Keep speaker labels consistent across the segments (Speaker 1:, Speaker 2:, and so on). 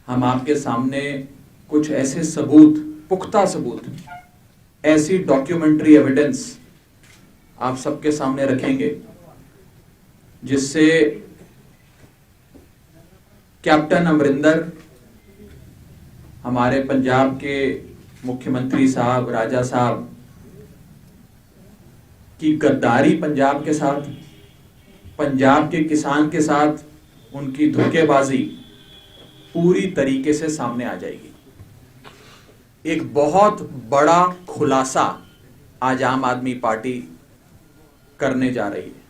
Speaker 1: हम आपके सामने कुछ ऐसे सबूत, पुख्ता सबूत, ऐसी डॉक्यूमेंट्री एविडेंस आप सबके सामने रखेंगे जिससे कैप्टन अमरिंदर, हमारे पंजाब के मुख्यमंत्री साहब, राजा साहब की गद्दारी पंजाब के साथ, पंजाब के किसान के साथ उनकी धोखेबाजी पूरी तरीके से सामने आ जाएगी। एक बहुत बड़ा खुलासा आज आम आदमी पार्टी करने जा रही है।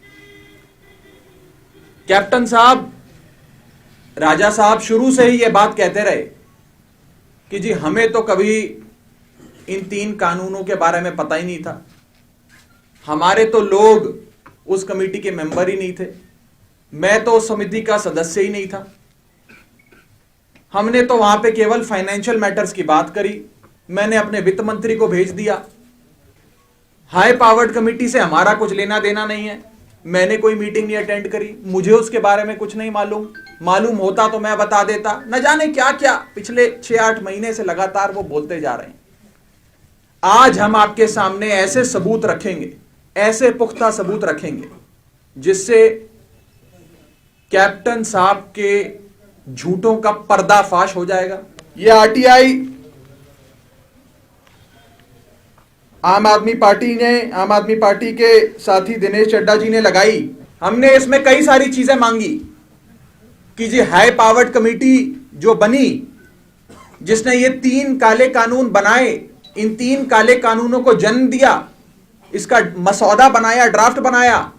Speaker 1: कैप्टन साहब, राजा साहब शुरू से ही यह बात कहते रहे कि जी हमें तो कभी इन 3 कानूनों के बारे में पता ही नहीं था, हमारे तो लोग उस कमेटी के मेंबर ही नहीं थे, मैं तो उस समिति का सदस्य ही नहीं था, हमने तो वहां पे केवल फाइनेंशियल मैटर्स की बात करी, मैंने अपने वित्त मंत्री को भेज दिया, हाई पावर्ड कमेटी से हमारा कुछ लेना देना नहीं है, मैंने कोई मीटिंग नहीं अटेंड करी, मुझे उसके बारे में कुछ नहीं मालूम होता तो मैं बता देता। न जाने क्या क्या पिछले 6-8 महीने से लगातार वो बोलते जा रहे हैं। आज हम आपके सामने ऐसे सबूत रखेंगे, ऐसे पुख्ता सबूत रखेंगे जिससे कैप्टन साहब के झूठों का पर्दाफाश हो जाएगा। यह आरटीआई आम आदमी पार्टी के साथी दिनेश चड्डा जी ने लगाई। हमने इसमें कई सारी चीजें मांगी कि जी हाई पावर्ड कमेटी जो बनी, जिसने ये 3 काले कानून बनाए, इन 3 काले कानूनों को जन्म दिया, इसका मसौदा बनाया, ड्राफ्ट बनाया,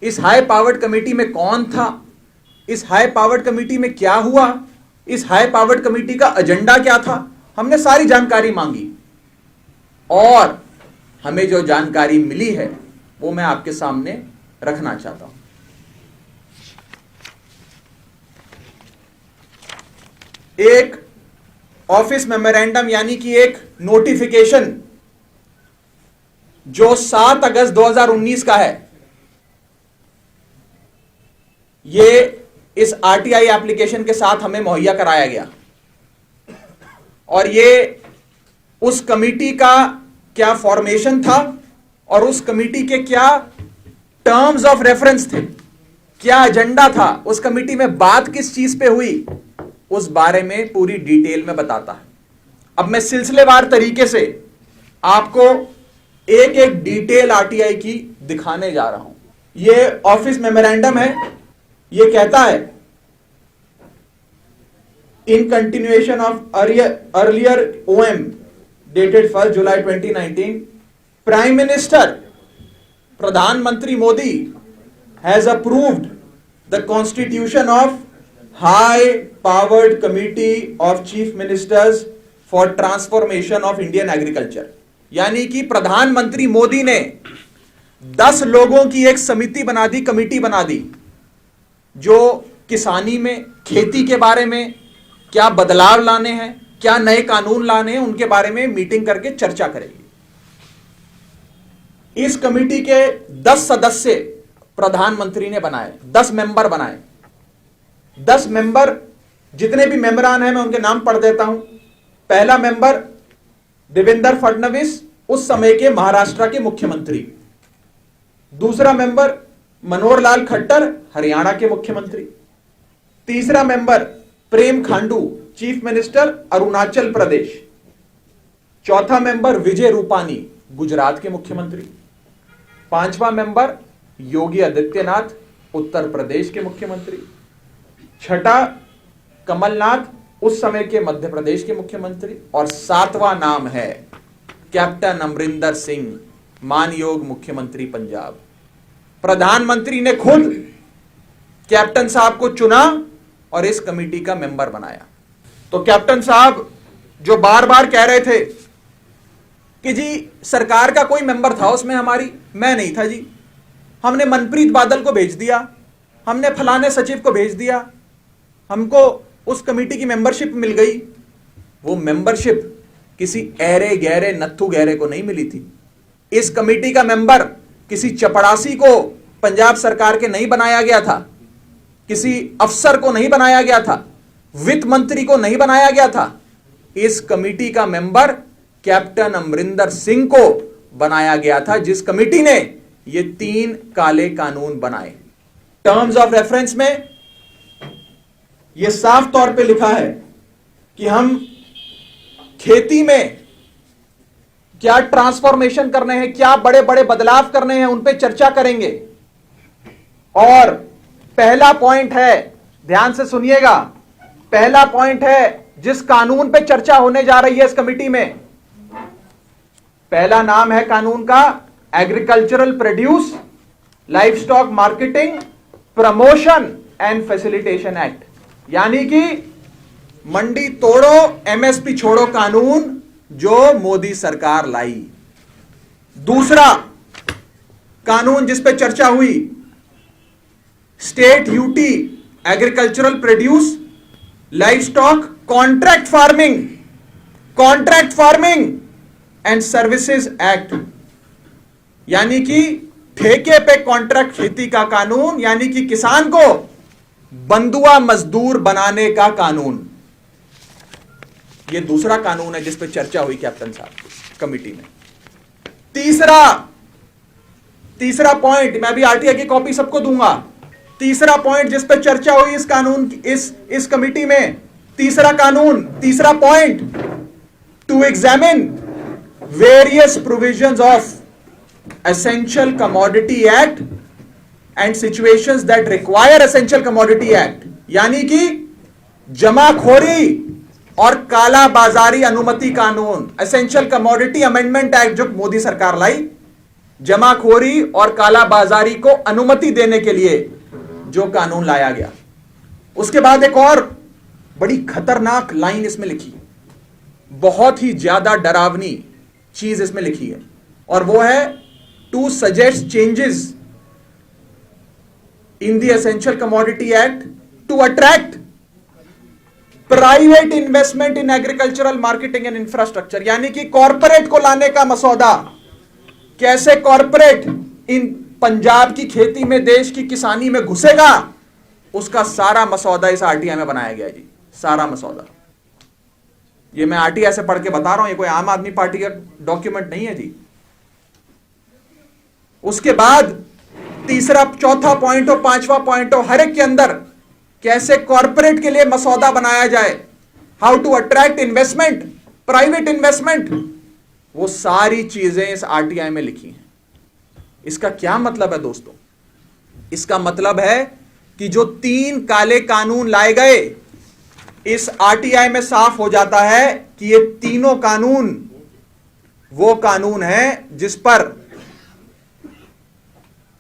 Speaker 1: इस हाई पावर्ड कमेटी में कौन था, इस हाई पावर्ड कमेटी में क्या हुआ, इस हाई पावर्ड कमेटी का एजेंडा क्या था, हमने सारी जानकारी मांगी और हमें जो जानकारी मिली है वो मैं आपके सामने रखना चाहता हूं। एक ऑफिस मेमोरेंडम यानी कि एक नोटिफिकेशन जो 7 अगस्त 2019 का है, ये इस आरटीआई एप्लीकेशन के साथ हमें मुहैया कराया गया और ये उस कमेटी का क्या फॉर्मेशन था और उस कमेटी के क्या टर्म्स ऑफ रेफरेंस थे, क्या एजेंडा था, उस कमेटी में बात किस चीज पे हुई, उस बारे में पूरी डिटेल में बताता है। अब मैं सिलसिलेवार तरीके से आपको एक एक डिटेल आरटीआई की दिखाने जा रहा हूं। यह ऑफिस मेमोरेंडम है। यह कहता है, in continuation of earlier OM dated 1 July 2019, prime minister प्रधानमंत्री Modi has approved the constitution of high powered committee of chief ministers for transformation of Indian agriculture. यानी कि प्रधानमंत्री मोदी ने 10 लोगों की एक समिति बना दी, कमेटी बना दी, जो किसानी में, खेती के बारे में क्या बदलाव लाने हैं, क्या नए कानून लाने हैं, उनके बारे में मीटिंग करके चर्चा करेगी। इस कमेटी के 10 सदस्य प्रधानमंत्री ने बनाए, 10 मेंबर बनाए। 10 मेंबर, जितने भी मेंबरान हैं मैं उनके नाम पढ़ देता हूं। पहला मेंबर देवेंद्र फडणवीस, उस समय के महाराष्ट्र के मुख्यमंत्री। दूसरा मेंबर मनोहर लाल खट्टर, हरियाणा के मुख्यमंत्री। तीसरा मेंबर प्रेम खांडू, चीफ मिनिस्टर, अरुणाचल प्रदेश। चौथा मेंबर विजय रूपानी, गुजरात के मुख्यमंत्री। 5वां मेंबर योगी आदित्यनाथ, उत्तर प्रदेश के मुख्यमंत्री। 6ठा कमलनाथ, उस समय के मध्य प्रदेश के मुख्यमंत्री। और 7वां नाम है कैप्टन अमरिंदर सिंह, मानयोग मुख्यमंत्री पंजाब। प्रधानमंत्री ने खुद कैप्टन साहब को चुना और इस कमेटी का मेंबर बनाया। तो कैप्टन साहब जो बार बार कह रहे थे कि जी सरकार का कोई मेंबर था उसमें हमारी, मैं नहीं था जी, हमने मनप्रीत बादल को भेज दिया, हमने फलाने सचिव को भेज दिया, हमको उस कमेटी की मेंबरशिप मिल गई। वो मेंबरशिप किसी ऐरे गहरे नत्थु गहरे को नहीं मिली थी। इस कमेटी का मेंबर किसी चपड़ासी को पंजाब सरकार के नहीं बनाया गया था, किसी अफसर को नहीं बनाया गया था। वित्त मंत्री को नहीं बनाया गया था। इस कमेटी का मेंबर कैप्टन अमरिंदर सिंह को बनाया गया था, जिस कमेटी ने ये 3 काले कानून बनाए। टर्म्स ऑफ रेफरेंस में यह साफ तौर पे लिखा है कि हम खेती में क्या ट्रांसफॉर्मेशन करने हैं, क्या बड़े बड़े बदलाव करने हैं, उन पे चर्चा करेंगे। और पहला पॉइंट है, ध्यान से सुनिएगा, पहला पॉइंट है जिस कानून पे चर्चा होने जा रही है इस कमेटी में, पहला नाम है कानून का agricultural produce live stock marketing promotion and facilitation act, यानी कि मंडी तोड़ो एमएसपी छोड़ो कानून जो मोदी सरकार लाई। दूसरा कानून जिस पे चर्चा हुई, state UT agricultural produce live stock contract farming and services act, यानी कि ठेके पे कॉन्ट्रैक्ट खेती का कानून, यानी कि किसान को बंधुआ मजदूर बनाने का कानून। यह दूसरा कानून है जिस पे चर्चा हुई कैप्टन साहब कमेटी में। तीसरा पॉइंट, मैं भी आरटीआई की कॉपी सबको दूंगा। तीसरा पॉइंट जिस पे चर्चा हुई इस कानून इस कमेटी में, तीसरा point, to examine various provisions of essential commodity act and situations that require essential commodity act, यानी कि जमाखोरी और काला बाजारी अनुमति कानून, एसेंशियल कमोडिटी अमेंडमेंट एक्ट जो मोदी सरकार लाई, जमाखोरी और काला बाजारी को अनुमति देने के लिए जो कानून लाया गया। उसके बाद एक और बड़ी खतरनाक लाइन इसमें लिखी है, बहुत ही ज्यादा डरावनी चीज इसमें लिखी है, और वो है to suggest changes in the essential commodity act to attract private investment in agricultural marketing and infrastructure, यानी कि कॉरपोरेट को लाने का मसौदा। कैसे कॉरपोरेट इन पंजाब की खेती में, देश की किसानी में घुसेगा, उसका सारा मसौदा इस आरटीआई में बनाया गया जी, सारा मसौदा। ये मैं आरटीआई से पढ़ के बता रहा हूं, ये कोई आम आदमी पार्टी का डॉक्यूमेंट नहीं है जी। उसके बाद तीसरा, चौथा पॉइंट हो, पांचवा पॉइंट हो, हर एक के अंदर कैसे कॉरपोरेट के लिए मसौदा बनाया जाए, how to attract investment, private investment, वो सारी चीजें इस आरटीआई में लिखी हैं। इसका क्या मतलब है दोस्तों? इसका मतलब है कि जो 3 काले कानून लाए गए, इस आरटीआई में साफ हो जाता है कि ये तीनों कानून वो कानून है जिस पर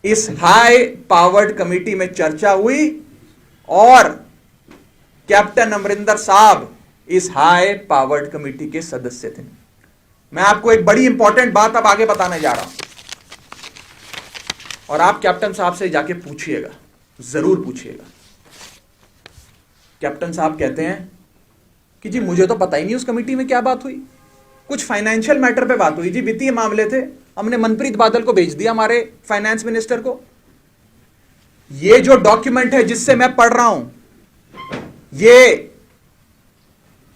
Speaker 1: इस हाई पावर्ड कमेटी में चर्चा हुई, और कैप्टन अमरिंदर साहब इस हाई पावर्ड कमेटी के सदस्य थे। मैं आपको एक बड़ी इंपॉर्टेंट बात अब आगे बताने जा रहा हूं, और आप कैप्टन साहब से जाके पूछिएगा, जरूर पूछिएगा। कैप्टन साहब कहते हैं कि जी मुझे तो पता ही नहीं उस कमेटी में क्या बात हुई, कुछ फाइनेंशियल मैटर पे बात हुई जी, वित्तीय मामले थे, हमने मनप्रीत बादल को भेज दिया, हमारे फाइनेंस मिनिस्टर को। ये जो डॉक्यूमेंट है जिससे मैं पढ़ रहा हूं, ये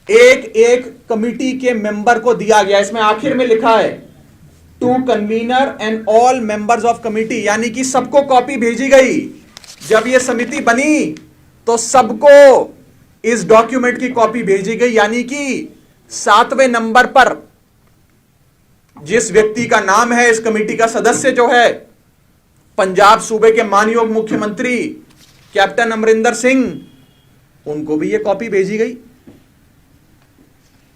Speaker 1: एक एक कमेटी के मेंबर को दिया गया। इसमें आखिर में लिखा है to convener and all members of committee, यानी कि सबको कॉपी भेजी गई। जब ये समिति बनी तो सबको इस डॉक्यूमेंट की कॉपी भेजी गई, यानी कि 7वें नंबर पर जिस व्यक्ति का नाम है इस कमेटी का सदस्य जो है, पंजाब सूबे के मानयोग मुख्यमंत्री कैप्टन अमरिंदर सिंह, उनको भी यह कॉपी भेजी गई।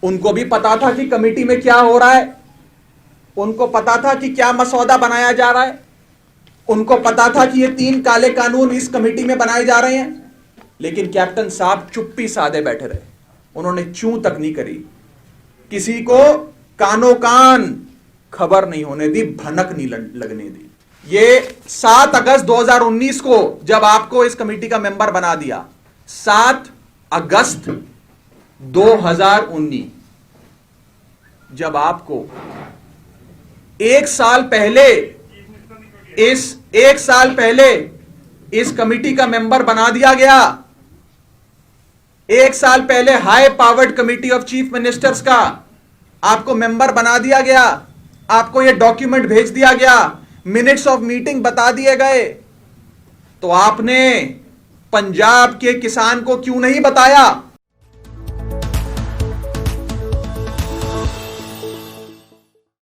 Speaker 1: उनको भी पता था कि कमेटी में क्या हो रहा है, उनको पता था कि क्या मसौदा बनाया जा रहा है, उनको पता था कि ये 3 काले कानून इस कमेटी में बनाए जा रहे हैं, लेकिन कैप्टन साहब चुप्पी साधे बैठे रहे। उन्होंने चूं तक नहीं करी, किसी को कानो कान खबर नहीं होने दी, भनक नहीं लगने दी। ये 7 अगस्त 2019 को जब आपको इस कमेटी का मेंबर बना दिया, 7 अगस्त 2019, जब आपको एक साल पहले इस कमेटी का मेंबर बना दिया गया, एक साल पहले high powered committee of chief ministers का आपको मेंबर बना दिया गया, आपको यह डॉक्यूमेंट भेज दिया गया, मिनट्स ऑफ मीटिंग बता दिए गए, तो आपने पंजाब के किसान को क्यों नहीं बताया